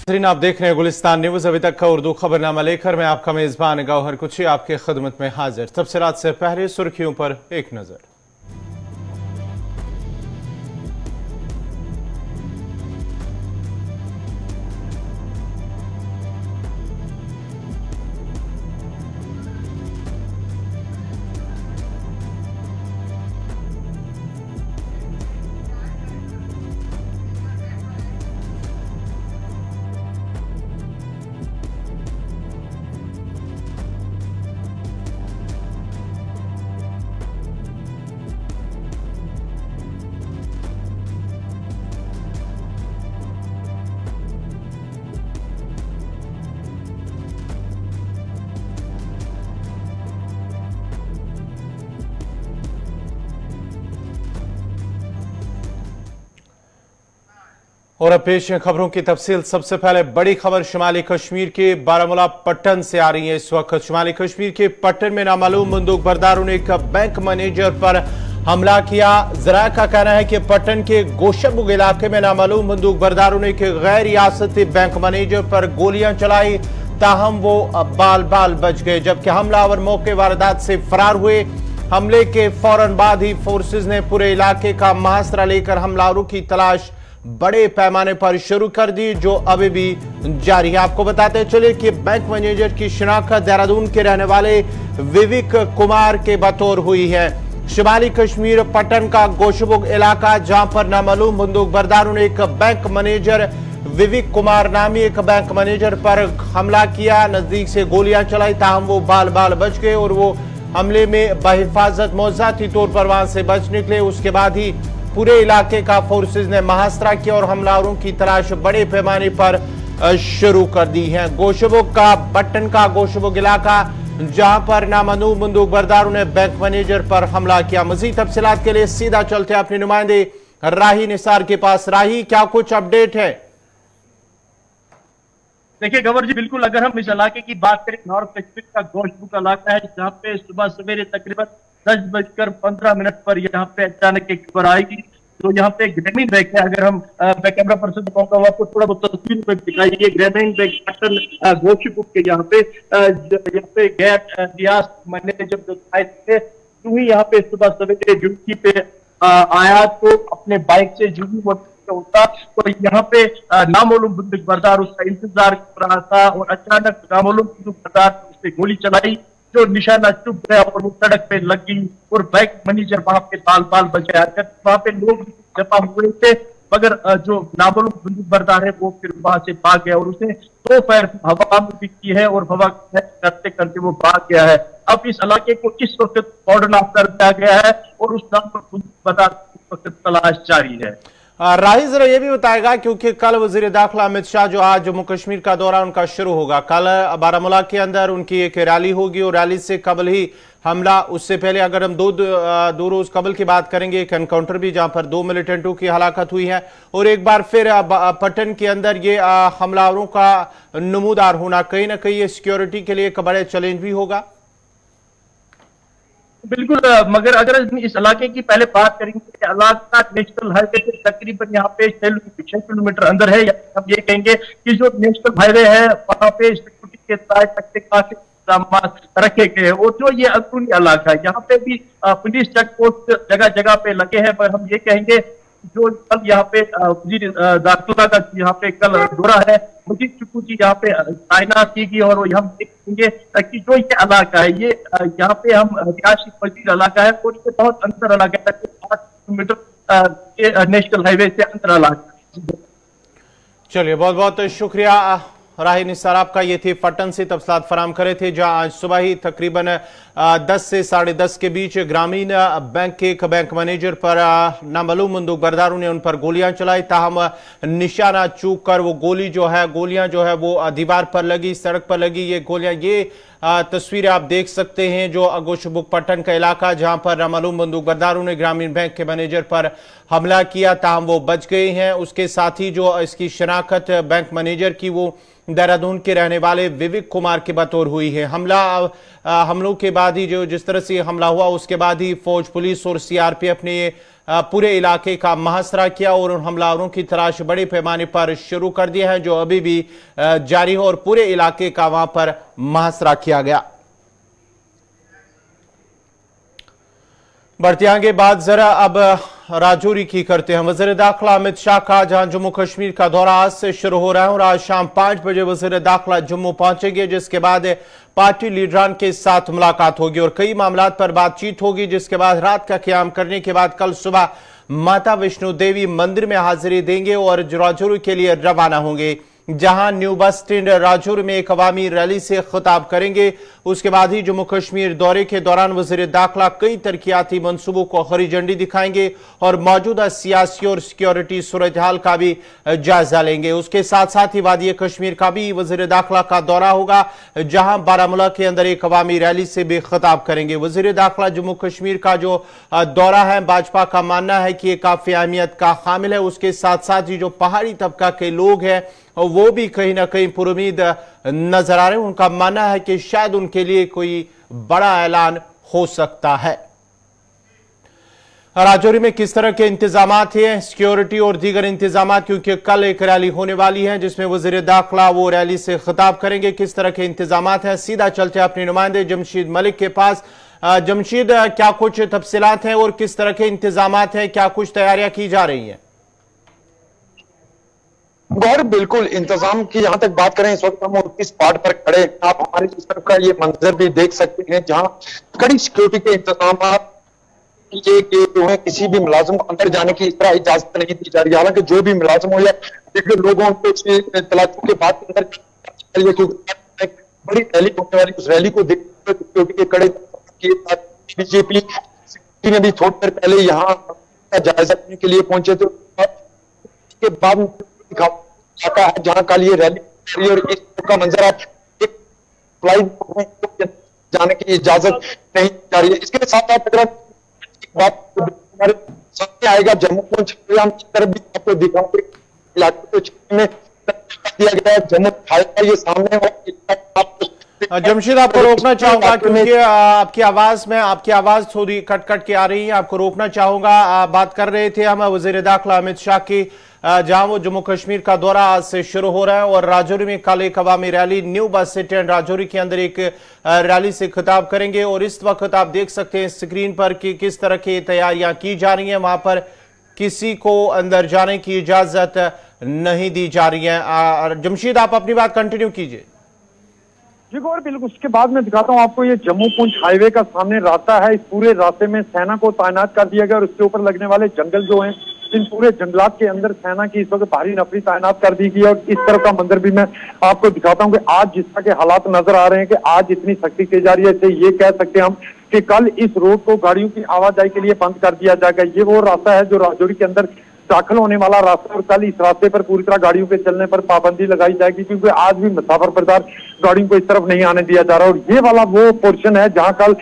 आप देख रहे हैं गुलिस्तान न्यूज। अभी तक का उर्दू खबरनामा लेकर मैं आपका मेजबान गौहर कुची आपके खिदमत में हाजिर। सबसे रात से पहले सुर्खियों पर एक नजर। और अब पेश है खबरों की तफसील। सबसे पहले बड़ी खबर शुमाली कश्मीर के बारामूला पट्टन से आ रही है। इस वक्त शुमाली कश्मीर के पट्टन में नामालूम बंदूक बरदारों ने एक बैंक मैनेजर पर हमला किया। जरा का कहना है कि पट्टन के गोशबुग इलाके में नामालूम बंदूक बरदारों ने एक गैर रियासती बैंक मैनेजर पर गोलियां चलाई, ताहम वो बाल बाल बच गए, जबकि हमलावर मौके वारदात से फरार हुए। हमले के फौरन बाद ही फोर्सेज ने पूरे इलाके का मुहासरा लेकर हमलावरों की तलाश बड़े पैमाने पर शुरू कर दी, जो अभी भी जारी है। आपको बताते चले कि बैंक मैनेजर की शिनाख्त देहरादून के रहने वाले विवेक कुमार के बतौर हुई है। शुमाली कश्मीर पट्टन का गोशबुग इलाका, जहां पर नामालूम बंदूक बरदारों ने एक बैंक मैनेजर विवेक कुमार नामी एक बैंक मैनेजर पर हमला किया, नजदीक से गोलियां चलाई, ताहम वो बाल बाल बच गए और वो हमले में बहिफाजत मौजाती तौर पर वहां से बच निकले। उसके बाद ही पूरे इलाके का फोर्सेज ने मुहासरा किया और हमलावरों की तलाश बड़े पैमाने पर शुरू कर दी है। गोशबुग का पट्टन का गोशबुग इलाका, जहां पर नामालूम बंदूक बरदारों ने बैंक मैनेजर पर हमला किया। मजीद तफसीलात के लिए सीधा चलते हैं अपने नुमाइंदे राही निसार के पास। राही, क्या कुछ अपडेट है? देखिए गवर जी, बिल्कुल अगर हम इस इलाके की बात करें, नॉर्थ कश्मीर का गोशबुग इलाका है, जहाँ पे सुबह सवेरे तकरीबन 10:15 पर यहाँ पे अचानक एक खबर आएगी। तो यहाँ पे ग्रामीण बैंक है, अगर हम मैं कैमरा पर्सन को कहूंगा आपको थोड़ा बहुत तस्वीर में दिखाइए। ग्रामीण बैंक पट्टन गोशबुग के यहाँ पे गैर रियासत मैनेजर जो आए थे, तो ही यहाँ पे सुबह सवेरे ड्यूटी पे आया, तो अपने बाइक से जुड़ी होता, तो यहाँ पे नामालूम बंदूक बरदार उसका इंतजार कर रहा था और अचानक नामालूम बंदूक बरदार उससे गोली चलाई, जो निशाना चुप गया और वो सड़क पे लग गई और बैंक मैनेजर वहां पे बाल बाल बच गया। वहां पे लोग जमा हुए थे, मगर जो नामालूम बंदूक बरदार है वो फिर वहां से भाग गया और उसने 2 फायर हवा में भी की है और हवा करते करते वो भाग गया है। अब इस इलाके को इस वक्त कॉर्डन ऑफ कर दिया गया है और उस नाम पर बंदूक बरदार इस वक्त तलाश जारी है। राही, जरा ये भी बताएगा, क्योंकि कल वजीर दाखिला अमित शाह जो आज जम्मू कश्मीर का दौरा उनका शुरू होगा, कल बारामूला के अंदर उनकी एक रैली होगी और रैली से कबल ही हमला, उससे पहले अगर हम दो रोज कबल की बात करेंगे, एक एनकाउंटर भी जहां पर 2 मिलिटेंटों की हलाकत हुई है और एक बार फिर पट्टन के अंदर ये हमलावरों का नमूदार होना कहीं ना कहीं ये सिक्योरिटी के लिए एक बड़े चैलेंज भी होगा। बिल्कुल, मगर अगर इस इलाके की पहले बात करेंगे, इलाका नेशनल हाईवे से तकरीबन यहाँ पे 6 किलोमीटर अंदर है। हम ये कहेंगे कि जो नेशनल हाईवे है वहाँ पे सिक्योरिटी के काफी इंतजाम रखे गए हैं और जो ये अंदरूनी इलाका है यहाँ पे भी पुलिस चेक पोस्ट जगह जगह पे लगे हैं। पर हम ये कहेंगे जो कल यहाँ पे दाखिला का यहाँ पे कल दौरा है, मुझे चुकू जी यहाँ पे तैनात की गई और हम देखेंगे कि जो ये इलाका है ये यहाँ पे हम रिहायशी पजीर इलाका है और ये बहुत अंदर इलाका है, 8 किलोमीटर नेशनल हाईवे से अंदर इलाका। चलिए, बहुत बहुत शुक्रिया राही निसार आपका। ये थे पट्टन से तफसीलात फराम करे थे, जहां आज सुबह ही तकरीबन 10 से 10:30 के बीच ग्रामीण बैंक के एक बैंक मैनेजर पर नामालूम बंदूक बरदारों ने उन पर गोलियां चलाई, ताहम निशाना चूक कर वो गोलियां जो है वो दीवार पर लगी, सड़क पर लगी ये गोलियां। ये तस्वीरें आप देख सकते हैं जो गोशबुग पट्टन का इलाका, जहां पर नामालूम बंदूक बरदारों ने ग्रामीण बैंक के मैनेजर पर हमला किया, ताहम वो बच गए हैं। उसके साथ ही जो इसकी शनाख्त बैंक मैनेजर की वो देहरादून के रहने वाले विवेक कुमार के बतौर हुई है। हमलों के बाद ही जिस तरह से हमला हुआ उसके बाद ही फौज, पुलिस और सीआरपीएफ ने पूरे इलाके का मुहासरा किया और उन हमलावरों की तलाश बड़े पैमाने पर शुरू कर दिया है, जो अभी भी जारी है, और पूरे इलाके का वहां पर मुहासरा किया गया। बढ़ते आगे बात जरा अब राजौरी की करते हैं। वज़ीर दाखिला अमित शाह का जहां जम्मू कश्मीर का दौरा आज से शुरू हो रहा है और आज शाम 5 बजे वज़ीर दाखिला जम्मू पहुंचेंगे, जिसके बाद पार्टी लीडरान के साथ मुलाकात होगी और कई मामलात पर बातचीत होगी, जिसके बाद रात का क़याम करने के बाद कल सुबह माता वैष्णो देवी मंदिर में हाजिरी देंगे और राजौरी के लिए रवाना होंगे, जहां न्यू बस स्टैंड राजौरी में एक अवामी रैली से खिताब करेंगे। उसके बाद ही जम्मू कश्मीर दौरे के दौरान वज़ीर दाखिला कई तरक्याती मंसूबों को हरी झंडी दिखाएंगे और मौजूदा सियासी और सिक्योरिटी सूरत हाल का भी जायजा लेंगे। उसके साथ साथ ही वादी कश्मीर का भी वज़ीर दाखिला का दौरा होगा, जहां बारामूला के अंदर एक अवामी रैली से भी खिताब करेंगे। वज़ीर दाखिला जम्मू कश्मीर का जो दौरा है, भाजपा का मानना है कि यह काफी अहमियत का हामिल है। उसके साथ साथ ही जो पहाड़ी तबका के लोग हैं वो भी कहीं ना कहीं पुरुमीद नजर आ रहे हैं। उनका मानना है कि शायद उनके लिए कोई बड़ा ऐलान हो सकता है। राजौरी में किस तरह के इंतजाम हैं, सिक्योरिटी और दीगर इंतजाम, क्योंकि कल एक रैली होने वाली है जिसमें वज़ीर दाखिला वो रैली से खिताब करेंगे, किस तरह के इंतजाम हैं। सीधा चलते अपने नुमाइंदे जमशीद मलिक के पास। जमशीद, क्या कुछ तफसीलात हैं और किस तरह के इंतजाम हैं, क्या कुछ तैयारियां की जा रही हैं? गौर, बिल्कुल इंतजाम की जहां तक बात करें, इस वक्त हम इस स्पॉट पर खड़े, आप हमारी इस तरफ का ये मंजर भी देख सकते हैं, जहां कड़ी सिक्योरिटी के इंतजाम ये कि उन्हें किसी भी मुलाजिम को अंदर जाने की इस तरह इजाजत नहीं दी जा रही है। हालांकि जो भी मुलाजिम हो या देखिए लोगों को तलाशी के बाद अंदर बड़ी रैली होने वाली, उस रैली को देखते हुए सिक्योरिटी के कड़े बीजेपी ने भी थोड़ी देर पहले यहाँ जायजा लेने के लिए पहुंचे थे। के बाद है जहां कल ये रैली और इस का मंजर आप फ्लाइट जाने की इजाजत नहीं जा रही है। इसके साथ साथ अगर बात हमारे सामने आएगा, जम्मू पुंछ की तरफ भी आपको दिखाऊंगे, इलाके को में दिया गया है, जम्मू का ये सामने जमशीद, आपको रोकना चाहूंगा क्योंकि आपकी आवाज थोड़ी कट कट के आ रही है, आपको रोकना चाहूंगा। बात कर रहे थे हम वज़ीर दाखिला अमित शाह की, जहां वो जम्मू कश्मीर का दौरा आज से शुरू हो रहा है और राजौरी में कल एक अवामी rally new bus stand Rajouri के अंदर एक रैली से खिताब करेंगे। और इस वक्त आप देख सकते हैं स्क्रीन पर कि किस तरह की तैयारियां की जा रही हैं। वहां पर किसी को अंदर जाने की इजाजत नहीं दी जा रही है। जमशीद, आप अपनी बात कंटिन्यू कीजिए। जी गौर, बिल्कुल उसके बाद मैं दिखाता हूँ आपको, ये जम्मू पुंछ हाईवे का सामने रास्ता है। इस पूरे रास्ते में सेना को तैनात कर दिया गया और उसके ऊपर लगने वाले जंगल जो हैं, इन पूरे जंगलात के अंदर सेना की इस वक्त भारी नफरी तैनात कर दी गई है। और इस तरह का मंजर भी मैं आपको दिखाता हूँ कि आज जिस तरह के हालात नजर आ रहे हैं कि आज इतनी सख्ती की जा रही है, इससे ये कह सकते हैं हम कि कल इस रोड को गाड़ियों की आवाजाही के लिए बंद कर दिया जाएगा। ये वो रास्ता है जो राजौरी के अंदर दाखिल होने वाला रास्ता, और कल इस रास्ते पर पूरी तरह गाड़ियों के चलने पर पाबंदी लगाई जाएगी, क्योंकि आज भी मुसाफिर बरदार गाड़ियों को इस तरफ नहीं आने दिया जा रहा। और ये वाला वो पोर्शन है जहां कल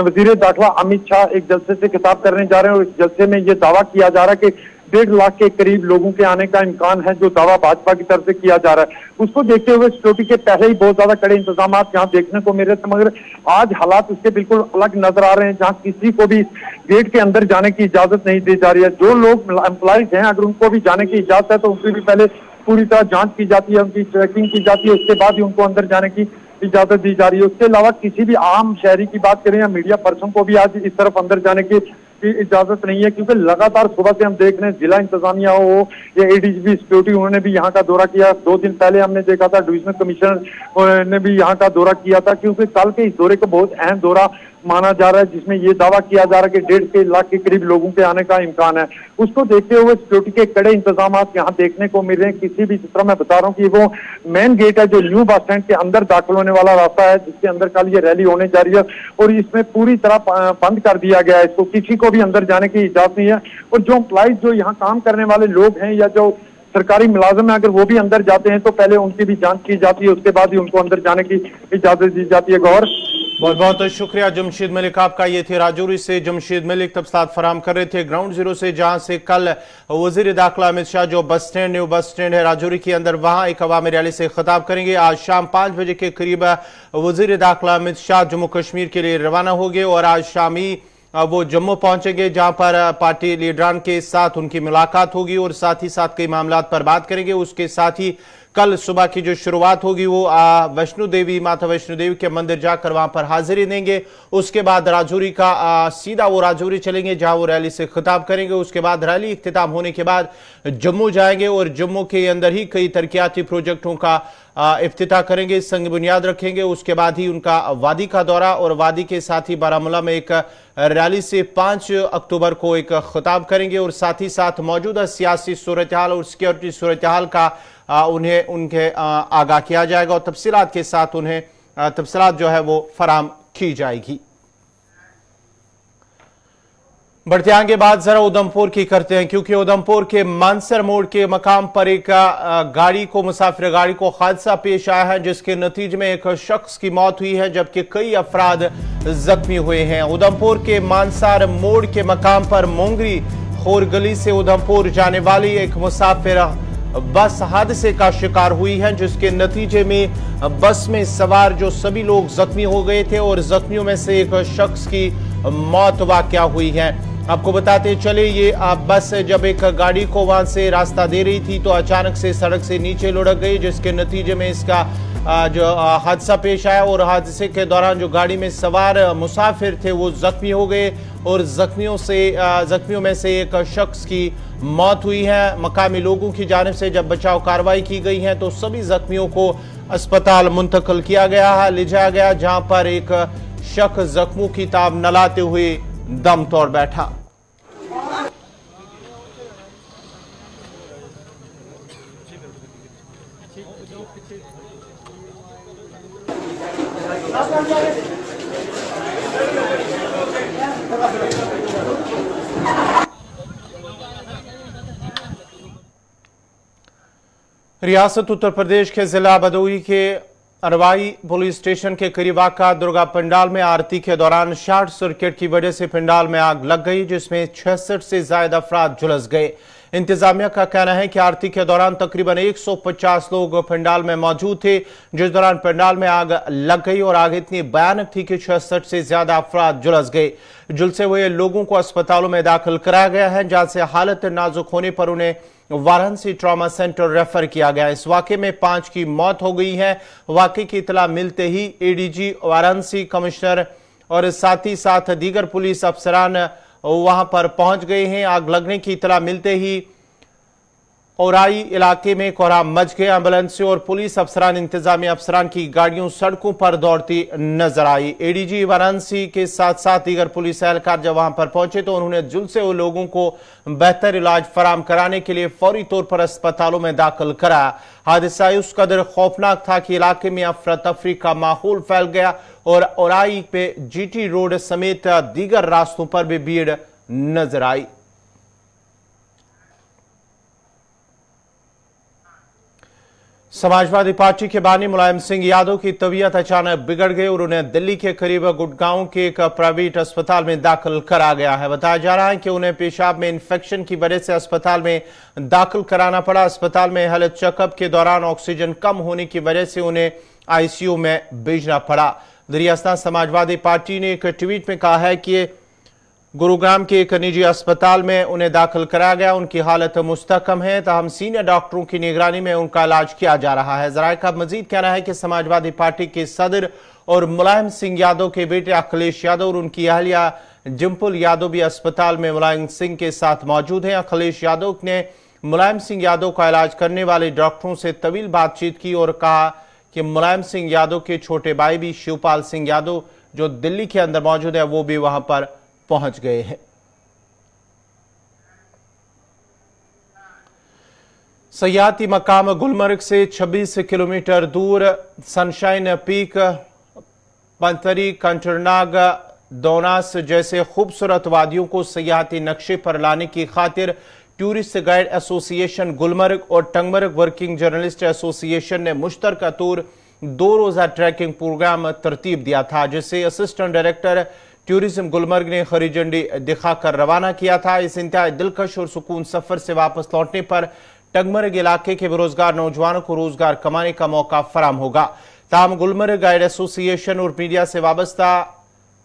वजीर दाखिला अमित शाह एक जलसे से खिताब करने जा रहे हैं और इस जलसे में ये दावा किया जा रहा है कि 1.5 लाख के करीब लोगों के आने का इम्कान है, जो दावा भाजपा की तरफ से किया जा रहा है। उसको देखते हुए सिक्योरिटी के पहले ही बहुत ज्यादा कड़े इंतजाम यहाँ देखने को मिल रहे थे, मगर आज हालात उसके बिल्कुल अलग नजर आ रहे हैं, जहाँ किसी को भी गेट के अंदर जाने की इजाजत नहीं दी जा रही है। जो लोग एम्प्लॉइज हैं, अगर उनको भी जाने की इजाजत है तो उनकी भी पहले पूरी तरह जांच की जाती है, उनकी चेकिंग की जाती है, उसके बाद ही उनको अंदर जाने की इजाजत दी जा रही है। उसके अलावा किसी भी आम शहरी की बात करें या मीडिया पर्सन को भी आज इस तरफ अंदर जाने की इजाजत नहीं है, क्योंकि लगातार सुबह से हम देख रहे हैं जिला इंतजामिया हो या एडीजीपी सिक्योरिटी, उन्होंने भी यहाँ का दौरा किया। 2 दिन पहले हमने देखा था डिविजनल कमिश्नर ने भी यहाँ का दौरा किया था, क्योंकि कल के इस दौरे को बहुत अहम दौरा माना जा रहा है, जिसमें ये दावा किया जा रहा है कि 1.5 लाख के करीब लोगों के आने का इम्कान है। उसको देखते हुए सिक्योरिटी के कड़े इंतजाम यहाँ देखने को मिल रहे हैं। किसी भी तरह मैं बता रहा हूँ कि वो मेन गेट है जो न्यू बस स्टैंड के अंदर दाखिल होने वाला रास्ता है, जिसके अंदर कल ये रैली होने जा रही है, और इसमें पूरी तरह बंद कर दिया गया है। इसको किसी को भी अंदर जाने की इजाजत नहीं है। और जो एम्प्लॉइज, जो यहाँ काम करने वाले लोग हैं या जो सरकारी मुलाजिम है, अगर वो भी अंदर जाते हैं तो पहले उनकी भी जांच की जाती है, उसके बाद ही उनको अंदर जाने की इजाजत दी जाती है। गौर, बहुत बहुत शुक्रिया जमशीद मलिक आपका। ये थे राजौरी से जमशीद मलिक तफसीलात फराहम कर रहे थे ग्राउंड जीरो से, जहां से कल वजीर दाखिला अमित शाह जो bus stand new bus stand है राजौरी के अंदर, वहां एक अवामी रैली से खिताब करेंगे। आज शाम 5 बजे के करीब वजीर दाखिला अमित शाह जम्मू कश्मीर के लिए रवाना हो गए और आज शामी वो जम्मू पहुंचेंगे, जहां पर पार्टी लीडरान के साथ उनकी मुलाकात होगी और साथ ही साथ कई मामलात पर बात करेंगे। उसके साथ ही कल सुबह की जो शुरुआत होगी वो वैष्णो देवी, माता वैष्णो देवी के मंदिर जाकर वहां पर हाजिरी देंगे। उसके बाद राजौरी का सीधा वो राजौरी चलेंगे, जहां वो रैली से खिताब करेंगे। उसके बाद रैली इख्तिताम होने के बाद जम्मू जाएंगे और जम्मू के अंदर ही कई तरक्याती प्रोजेक्टों का इफ्तिताह करेंगे, संग बुनियाद रखेंगे। उसके बाद ही उनका वादी का दौरा और वादी के साथ ही बारामूला में एक रैली से 5 अक्टूबर को एक खिताब करेंगे और साथ ही साथ मौजूदा सियासी सूरत हाल और सिक्योरिटी सूरत हाल का उन्हें उनके आगाह किया जाएगा और तफसीलात के साथ उन्हें तफसीलात जो है वो फराम की जाएगी। बढ़ते आगे बात जरा उधमपुर की करते हैं, क्योंकि उधमपुर के मानसर मोड़ के मकाम पर एक गाड़ी को, मुसाफिर गाड़ी को हादसा पेश आया है, जिसके नतीजे में एक शख्स की मौत हुई है जबकि कई अफराद जख्मी हुए हैं। उधमपुर के मानसर मोड़ के मकाम पर मोंगरी खोर गली से उधमपुर जाने वाली एक मुसाफिर बस हादसे का शिकार हुई है, जिसके नतीजे में बस में सवार जो सभी लोग जख्मी हो गए थे और जख्मियों में से एक शख्स की मौत वाकया हुई है। आपको बताते चले, ये बस जब एक गाड़ी को वहां से रास्ता दे रही थी तो अचानक से सड़क से नीचे लुढ़क गई, जिसके नतीजे में इसका जो हादसा पेश आया और हादसे के दौरान जो गाड़ी में सवार मुसाफिर थे वो जख्मी हो गए और जख्मियों में से एक शख्स की मौत हुई है। मकामी लोगों की जानिब से जब बचाव कार्रवाई की गई है तो सभी जख्मियों को अस्पताल मुंतकिल किया गया, ले जाया गया, जहां पर एक शख्स जख्मों की ताब न लाते हुए दम तोड़ बैठा। रियासत उत्तर प्रदेश के जिला भदोही के अरवाई पुलिस स्टेशन के करीब वाक़ा दुर्गा पंडाल में आरती के दौरान शॉर्ट सर्किट की वजह से पंडाल में आग लग गई, जिसमें 66 से ज्यादा अफराद झुलस गए। इंतजामिया का कहना है कि आरती के दौरान तकरीबन 150 लोग पंडाल में मौजूद थे, जिस दौरान पंडाल में आग लग गई और आग इतनी भयानक थी कि 66 से ज्यादा अफराद झुलस गए। झुलसे हुए लोगों को अस्पतालों में दाखिल कराया गया है, जहां से हालत नाजुक होने पर उन्हें वाराणसी ट्रॉमा सेंटर रेफर किया गया। इस वाकये में 5 की मौत हो गई है। वाकये की इतला मिलते ही एडीजी वाराणसी, कमिश्नर और साथ ही साथ दीगर पुलिस अफसरान वहां पर पहुंच गए हैं। आग लगने की इतला मिलते ही औराई इलाके में कोहराम मच गया। एम्बुलेंस और पुलिस अफसरान, इंतजामिया अफसरान की गाड़ियों सड़कों पर दौड़ती नजर आई। एडीजी वाराणसी के साथ साथ दीगर पुलिस एहलकार जब वहां पर पहुंचे तो उन्होंने झुलसे हुए लोगों को बेहतर इलाज फराम कराने के लिए फौरी तौर पर अस्पतालों में दाखिल कराया। हादसा उस कदर खौफनाक था कि इलाके में अफरा तफरी का माहौल फैल गया और औराई पे जीटी रोड समेत दीगर रास्तों पर भी भीड़ नजर आई। समाजवादी पार्टी के बानी मुलायम सिंह यादव की तबीयत अचानक बिगड़ गई और उन्हें दिल्ली के करीब गुड़गांव के एक प्राइवेट अस्पताल में दाखिल करा गया है। बताया जा रहा है कि उन्हें पेशाब में इन्फेक्शन की वजह से अस्पताल में दाखिल कराना पड़ा। अस्पताल में हेल्थ चेकअप के दौरान ऑक्सीजन कम होने की वजह से उन्हें आईसीयू में भेजना पड़ा। दरियास्तान समाजवादी पार्टी ने एक ट्वीट में कहा है कि गुरुग्राम के एक निजी अस्पताल में उन्हें दाखिल कराया गया। उनकी हालत मुस्तकम है, ताहम सीनियर डॉक्टरों की निगरानी में उनका इलाज किया जा रहा है। जराये का मजीद कहना है कि समाजवादी पार्टी के सदर और मुलायम सिंह यादव के बेटे अखिलेश यादव और उनकी अहलिया जिम्पुल यादव भी अस्पताल में मुलायम सिंह के साथ मौजूद हैं। अखिलेश यादव ने मुलायम सिंह यादव का इलाज करने वाले डॉक्टरों से तवील बातचीत की और कहा कि मुलायम सिंह यादव के छोटे भाई भी शिवपाल सिंह यादव जो दिल्ली के अंदर मौजूद है वो भी वहां पर पहुंच गए हैं। सयाहती मकाम गुलमर्ग से 26 किलोमीटर दूर सनशाइन पीक, पंतरी, कंटरनाग, दोनास जैसे खूबसूरत वादियों को सयाहती नक्शे पर लाने की खातिर टूरिस्ट गाइड एसोसिएशन गुलमर्ग और टंगमर्ग वर्किंग जर्नलिस्ट एसोसिएशन ने मुश्तरका तौर 2 रोजा ट्रैकिंग प्रोग्राम तरतीब दिया था, जिसे असिस्टेंट डायरेक्टर टूरिज्म गुलमर्ग ने हरी झंडी दिखाकर रवाना किया था। इस इंतहाई दिलकश और सुकून सफर से वापस लौटने पर टंगमर्ग इलाके के बेरोजगार नौजवानों को रोजगार कमाने का मौका फराम होगा। ताहम गुलमर्ग गाइड एसोसिएशन और मीडिया से वाबस्ता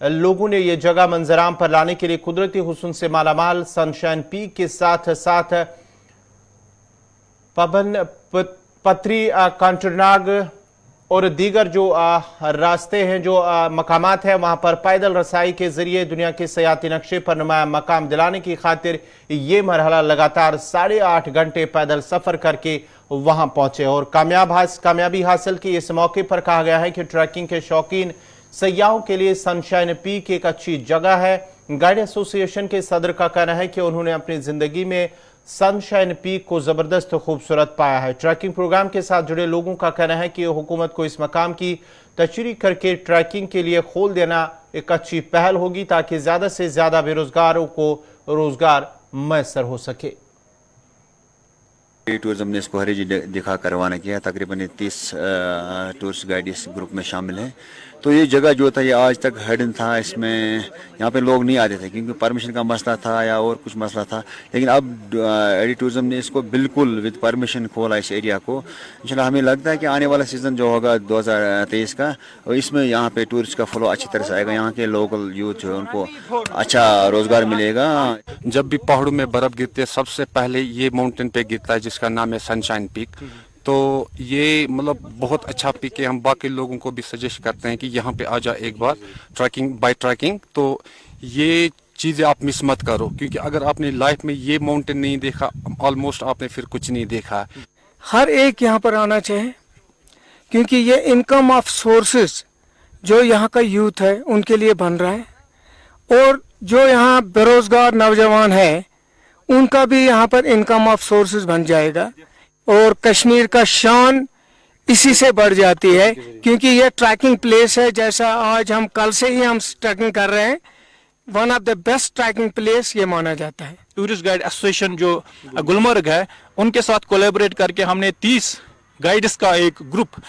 लोगों ने ये जगह मंजराम पर लाने के लिए कुदरती हुस्न से मालामाल सनशाइन पीक के साथ साथ पथरी कांटरनाग और दीगर जो रास्ते हैं, जो मकामात हैं, वहां पर पैदल रसाई के जरिए दुनिया के सयाती नक्शे पर नुमाया मकाम दिलाने की खातिर ये मरहला लगातार 8.5 घंटे पैदल सफर करके वहां पहुंचे और कामयाबी हासिल की। इस मौके पर कहा गया है कि ट्रैकिंग के शौकीन सयाहों के लिए सनशाइन पीक एक अच्छी जगह है। गाइड एसोसिएशन के सदर का कहना है कि उन्होंने अपनी जिंदगी में सनशाइन पीक को जबरदस्त खूबसूरत पाया है। ट्रैकिंग प्रोग्राम के साथ जुड़े लोगों का कहना है कि हुकूमत को इस मकाम की तशरीह करके ट्रैकिंग के लिए खोल देना एक अच्छी पहल होगी ताकि ज्यादा से ज्यादा बेरोजगारों को रोजगार मैसर हो सके। टूरिज्म ने इसको हरी झंडी दिखा कर रवाना किया। तकरीबन 30 टूरिस्ट गाइड इस ग्रुप में शामिल हैं। तो ये जगह जो था ये आज तक हिडन था, इसमें यहाँ पे लोग नहीं आते थे क्योंकि परमिशन का मसला था या और कुछ मसला था। लेकिन अब एडी टूरिज्म ने इसको बिल्कुल विद परमिशन खोला इस एरिया को। इंशाल्लाह हमें लगता है कि आने वाला सीज़न जो होगा 2023 का, और इसमें यहाँ पे टूरिस्ट का फ्लो अच्छी तरह से आएगा। यहाँ के लोकल यूथ जो है उनको अच्छा रोजगार मिलेगा। जब भी पहाड़ों में बर्फ गिरती है सबसे पहले ये माउंटेन पे गिरता है जिसका नाम है सनशाइन पीक। तो ये मतलब बहुत अच्छा पीक है। हम बाकी लोगों को भी सजेस्ट करते हैं कि यहाँ पे आ जाए एक बार बाय ट्रैकिंग। तो ये चीज़ें आप मिस मत करो क्योंकि अगर आपने लाइफ में ये माउंटेन नहीं देखा, ऑलमोस्ट आपने फिर कुछ नहीं देखा। हर एक यहाँ पर आना चाहिए क्योंकि ये इनकम ऑफ सोर्सेज जो यहाँ का यूथ है उनके लिए बन रहा है और जो यहाँ बेरोजगार नौजवान है उनका भी यहाँ पर इनकम ऑफ सोर्सेज बन जाएगा और कश्मीर का शान इसी से बढ़ जाती है क्योंकि ये ट्रैकिंग प्लेस है। जैसा आज हम कल से ही हम ट्रैकिंग कर रहे हैं, one of the best tracking place ये माना जाता है। टूरिस्ट गाइड एसोसिएशन जो गुलमर्ग है उनके साथ कोलैबोरेट करके हमने 30 गाइड्स का एक ग्रुप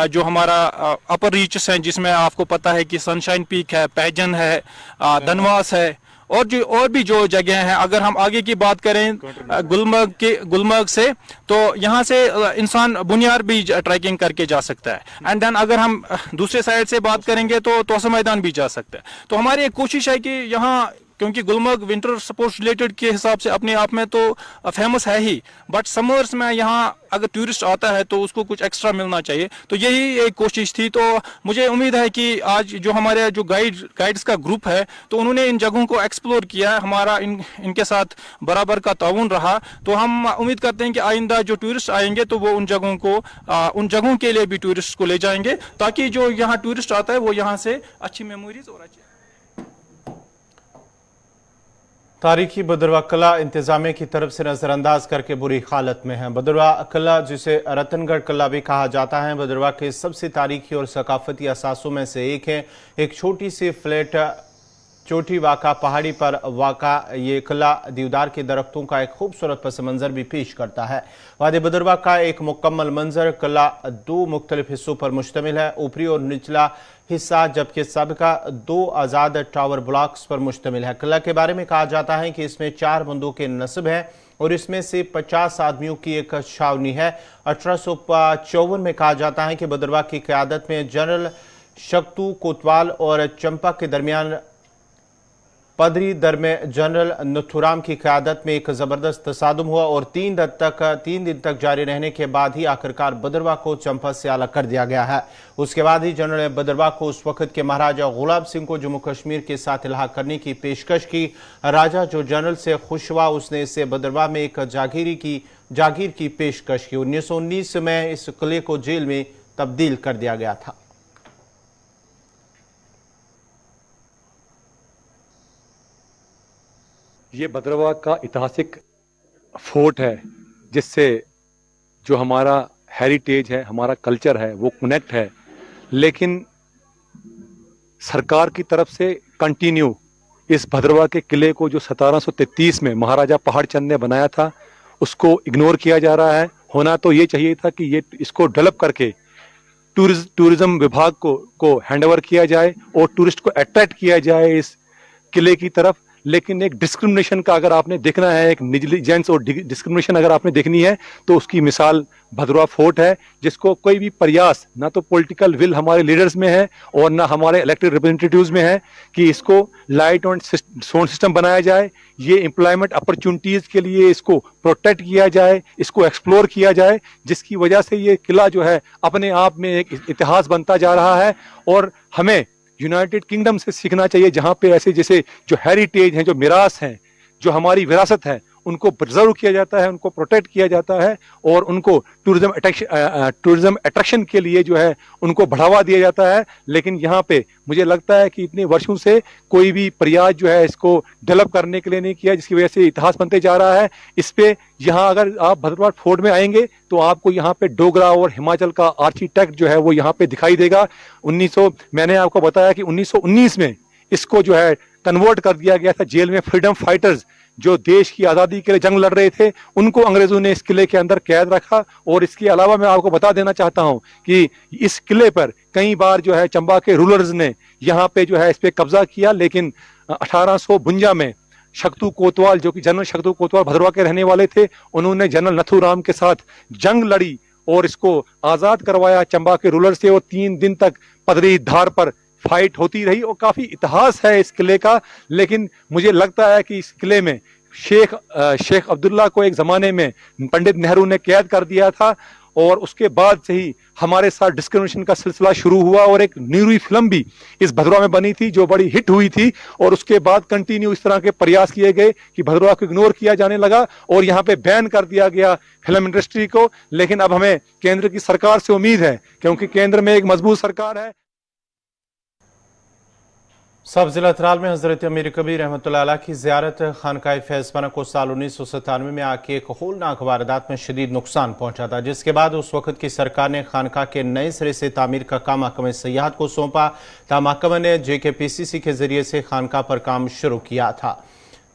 जो हमारा अपर रीचेस हैं, जिसमें आपको पता है कि सनशाइन पीक है, पैजन है, धनवास है और भी जो जगह हैं। अगर हम आगे की बात करें गुलमर्ग से, तो यहाँ से इंसान बुनियार भी ट्रैकिंग करके जा सकता है। एंड देन अगर हम दूसरे साइड से बात करेंगे तो तोसा मैदान भी जा सकता है। तो हमारी एक कोशिश है कि यहाँ, क्योंकि गुलमर्ग विंटर स्पोर्ट्स रिलेटेड के हिसाब से अपने आप में तो फेमस है ही, बट समर्स में यहाँ अगर टूरिस्ट आता है तो उसको कुछ एक्स्ट्रा मिलना चाहिए। तो यही एक कोशिश थी। तो मुझे उम्मीद है कि आज जो हमारे जो गाइड्स का ग्रुप है तो उन्होंने इन जगहों को एक्सप्लोर किया है। हमारा इनके साथ बराबर का ताउन रहा। तो हम उम्मीद करते हैं कि आइंदा जो टूरिस्ट आएंगे तो वो उन जगहों के लिए भी टूरिस्ट को ले जाएंगे ताकि जो यहाँ टूरिस्ट आता है वो यहाँ से अच्छी मेमोरीज और अच्छी। तारीखी भद्रवा किला इंतजामिया की तरफ से नजरअंदाज करके बुरी हालत में है। भद्रवा किला, जिसे रतनगढ़ किला भी कहा जाता है, भद्रवा के सबसे तारीखी और सकाफती असासों में से एक है। एक छोटी सी फ्लैट चोटी वाका पहाड़ी पर वाका ये किला देवदार के दरख्तों का एक खूबसूरत पस मंजर भी पेश करता है। वादी भद्रवा का एक मुकम्मल मंजर किला 2 मुख्तलिफ हिस्सों पर मुश्तमिल है, ऊपरी और निचला हिस्सा, जबकि सबका 2 आज़ाद टावर ब्लॉक्स पर मुश्तमिल है। किला के बारे में कहा जाता है कि इसमें 4 बंदूकें नस्ब हैं और इसमें से 50 आदमियों की एक छावनी है। 1854 में कहा जाता है कि भद्रवा की क़यादत में जनरल शक्तू कोतवाल और चंपा के दरमियान पदरी दर में जनरल नथुराम की क़यादत में एक जबरदस्त तसादुम हुआ और 3 दिन तक जारी रहने के बाद ही आखिरकार भद्रवा को चंपा से अलग कर दिया गया है। उसके बाद ही जनरल भद्रवा को उस वक्त के महाराजा गुलाब सिंह को जम्मू कश्मीर के साथ इल्हाक करने की पेशकश की। राजा जो जनरल से खुश हुआ, उसने इसे भद्रवा में एक जागीर की पेशकश की। 1919 में इस किले को जेल में तब्दील कर दिया गया था। ये भद्रवा का ऐतिहासिक फोर्ट है जिससे जो हमारा हेरिटेज है, हमारा कल्चर है, वो कनेक्ट है। लेकिन सरकार की तरफ से कंटिन्यू इस भद्रवा के किले को जो 1733 में महाराजा पहाड़ चंद ने बनाया था उसको इग्नोर किया जा रहा है। होना तो ये चाहिए था कि ये इसको डेवलप करके टूरिज्म विभाग को हैंडओवर किया जाए और टूरिस्ट को अट्रैक्ट किया जाए इस किले की तरफ। लेकिन एक डिस्क्रिमिनेशन का अगर आपने देखना है, एक निगलिजेंस और डिस्क्रिमिनेशन अगर आपने देखनी है तो उसकी मिसाल भद्रवा फोर्ट है, जिसको कोई भी प्रयास ना तो पॉलिटिकल विल हमारे लीडर्स में है और ना हमारे इलेक्टेड रिप्रेजेंटेटिव्स में है कि इसको लाइट और साउंड सिस्टम बनाया जाए, ये एम्प्लॉयमेंट अपॉर्चुनिटीज के लिए इसको प्रोटेक्ट किया जाए, इसको एक्सप्लोर किया जाए, जिसकी वजह से ये किला जो है अपने आप में एक इतिहास बनता जा रहा है। और हमें यूनाइटेड किंगडम से सीखना चाहिए, जहाँ पे ऐसे जैसे जो हेरिटेज हैं, जो मिरास हैं, जो हमारी विरासत है, उनको प्रिजर्व किया जाता है, उनको प्रोटेक्ट किया जाता है और उनको टूरिज्म अट्रैक्शन के लिए जो है उनको बढ़ावा दिया जाता है। लेकिन यहाँ पे मुझे लगता है कि इतने वर्षों से कोई भी प्रयास जो है इसको डेवलप करने के लिए नहीं किया, जिसकी वजह से इतिहास बनते जा रहा है। इस पे यहाँ अगर आप भद्रवाह फोर्ट में आएंगे तो आपको यहाँ पे डोगरा और हिमाचल का आर्किटेक्ट जो है वो यहाँ पे दिखाई देगा। मैंने आपको बताया कि 1919 में इसको जो है कन्वर्ट कर दिया गया था जेल में। फ्रीडम फाइटर्स जो देश की आज़ादी के लिए जंग लड़ रहे थे, उनको अंग्रेजों ने इस किले के अंदर कैद रखा। और इसके अलावा मैं आपको बता देना चाहता हूं कि इस किले पर कई बार जो है चंबा के रूलर्स ने यहाँ पे जो है इस पे कब्जा किया, लेकिन 1852 में शक्तू कोतवाल, जो कि जनरल शक्तू कोतवाल भद्रवाह के रहने वाले थे, उन्होंने जनरल नथुराम के साथ जंग लड़ी और इसको आज़ाद करवाया चंबा के रूलर से। और 3 दिन तक पदरी धार पर फाइट होती रही और काफी इतिहास है इस किले का। लेकिन मुझे लगता है कि इस किले में शेख अब्दुल्ला को एक जमाने में पंडित नेहरू ने कैद कर दिया था और उसके बाद से ही हमारे साथ डिस्क्रिमिनेशन का सिलसिला शुरू हुआ। और एक नीरवी फिल्म भी इस भद्रवाह में बनी थी जो बड़ी हिट हुई थी और उसके बाद कंटिन्यू इस तरह के प्रयास किए गए कि भद्रवाह को इग्नोर किया जाने लगा और यहाँ पे बैन कर दिया गया फिल्म इंडस्ट्री को। लेकिन अब हमें केंद्र की सरकार से उम्मीद है, क्योंकि केंद्र में एक मजबूत सरकार है। सब जिला त्राल में हजरत अमीर कबीर रहमतुल्लाह अलैह की ज़ियारत खानकाह फैज़पाना को साल 1997 में आके एक होलनाक वारदात में शदीद नुकसान पहुंचा था, जिसके बाद उस वक्त की सरकार ने खानकाह के नए सिरे से तामीर का काम महकमे सयाहत को सौंपा। महकमे ने JKPCC के जरिए से खानकाह पर काम शुरू किया था।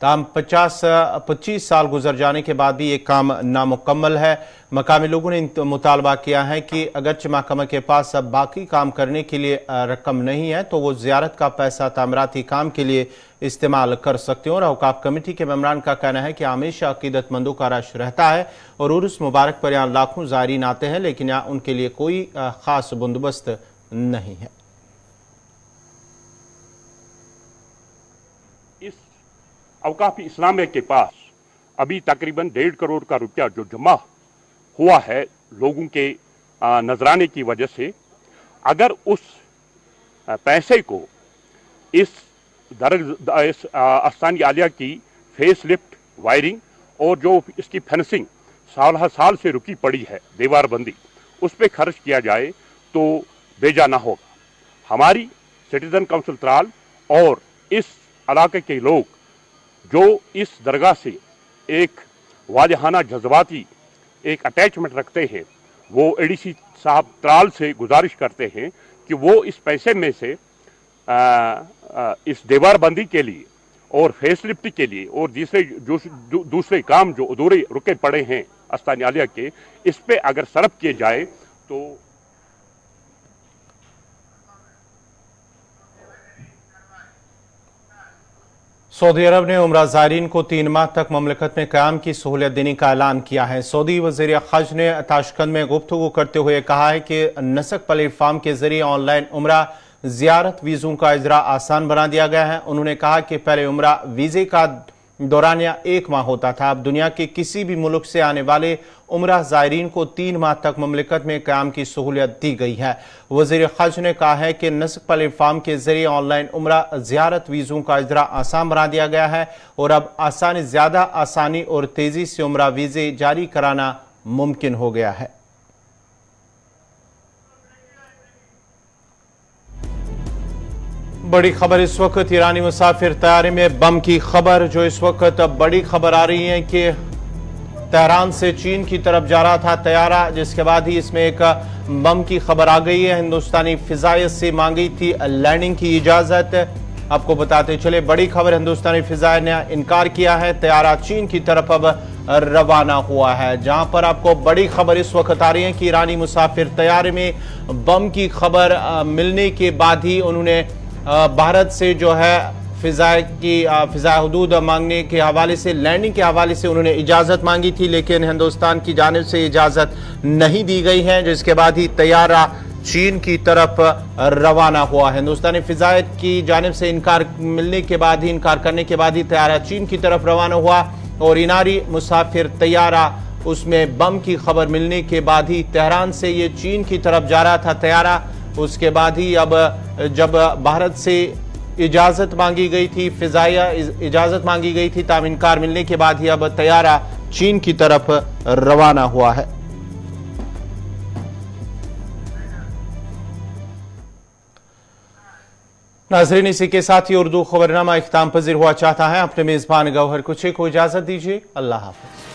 ताम 25 साल गुजर जाने के बाद भी ये काम नामुकम्मल है। मकामी लोगों ने मुतालबा किया है कि अगरचे महकमा के पास अब बाकी काम करने के लिए रकम नहीं है तो वो ज़ियारत का पैसा तामीराती काम के लिए इस्तेमाल कर सकते हैं। और औकाफ कमेटी के मेम्बरान का कहना है कि हमेशा अकीदतमंदों का रश रहता है और उर्स मुबारक पर यहाँ लाखों ज़ायरीन आते हैं, लेकिन यहाँ उनके लिए कोई ख़ास बंदोबस्त नहीं है। औकाफ इस्लामिया के पास अभी तकरीबन 1.5 करोड़ का रुपया जो जमा हुआ है लोगों के नजराने की वजह से, अगर उस पैसे को इस आस्तानी आलिया की फेस लिफ्ट, वायरिंग और जो इसकी फेंसिंग साल से रुकी पड़ी है, दीवारबंदी, उस पर खर्च किया जाए तो बेजा ना होगा। हमारी सिटीजन काउंसिल त्राल और इस इलाके के लोग जो इस दरगाह से एक वाजहाना जज्बाती एक अटैचमेंट रखते हैं, वो ADC साहब त्राल से गुजारिश करते हैं कि वो इस पैसे में से इस दीवारबंदी के लिए और फेसलिफ्ट के लिए और दूसरे काम जो अधूरे रुके पड़े हैं आस्तानी आलिया के, इस पे अगर सर्फ किए जाए तो सऊदी अरब ने उम्रा ज़ायरीन को 3 माह तक ममलकत में क़याम की सहूलियत देने का ऐलान किया है। सऊदी वज़ीर ख़ारजा ने ताशकंद में गुफ्तगू करते हुए कहा है कि नसक प्लेटफार्म के जरिए ऑनलाइन उम्रा ज़ियारत वीज़ों का इजरा आसान बना दिया गया है। उन्होंने कहा कि पहले उम्रा वीज़े का दौरानिया 1 माह होता था, अब दुनिया के किसी भी मुल्क से आने वाले उम्रा ज़ायरीन को 3 माह तक ममलकत में क़याम की सहूलियत दी गई है। वज़ीर ख़ारजा ने कहा है कि नस्क प्लेटफार्म के जरिए ऑनलाइन उम्रा ज़ियारत वीज़ों का इजरा आसान बना दिया गया है और अब ज़्यादा आसानी और तेज़ी से उम्रा वीज़े जारी कराना मुमकिन हो गया है। बड़ी खबर इस वक्त ईरानी मुसाफिर तैयारे में बम की खबर, जो इस वक्त बड़ी खबर आ रही है कि तेहरान से चीन की तरफ जा रहा था तैयारा, जिसके बाद ही इसमें एक बम की खबर आ गई है। हिंदुस्तानी फिजाइयत से मांगी थी लैंडिंग की इजाजत। आपको बताते चले बड़ी खबर, हिंदुस्तानी फिजाइयत ने इनकार किया है, तैयारा चीन की तरफ अब रवाना हुआ है। जहां पर आपको बड़ी खबर इस वक्त आ रही है कि ईरानी मुसाफिर तैयारे में बम की खबर मिलने के बाद ही उन्होंने भारत से जो है फिजा हदूद मांगने के हवाले से, लैंडिंग के हवाले से उन्होंने इजाज़त मांगी थी, लेकिन हिंदुस्तान की जानिब से इजाज़त नहीं दी गई है, जिसके बाद ही तैयारा चीन की तरफ रवाना हुआ। हिंदुस्तानी फिजायत की जानिब से इनकार करने के बाद ही तैयारा चीन की तरफ रवाना हुआ और इनारी मुसाफिर तैयारा, उसमें बम की खबर मिलने के बाद ही तेहरान से ये चीन की तरफ जा रहा था तैयारा। उसके बाद ही अब जब भारत से इजाज़त मांगी गई थी, फिजाया इजाज़त मांगी गई थी, ताम इनकार मिलने के बाद ही अब तैयारा चीन की तरफ रवाना हुआ है। नाज़रीन, इसी के साथ ही उर्दू खबरनामा इख्तिताम पजीर हुआ चाहता है। अपने मेज़बान गौहर कुछे को इजाज़त दीजिए। अल्लाह हाफ़िज़।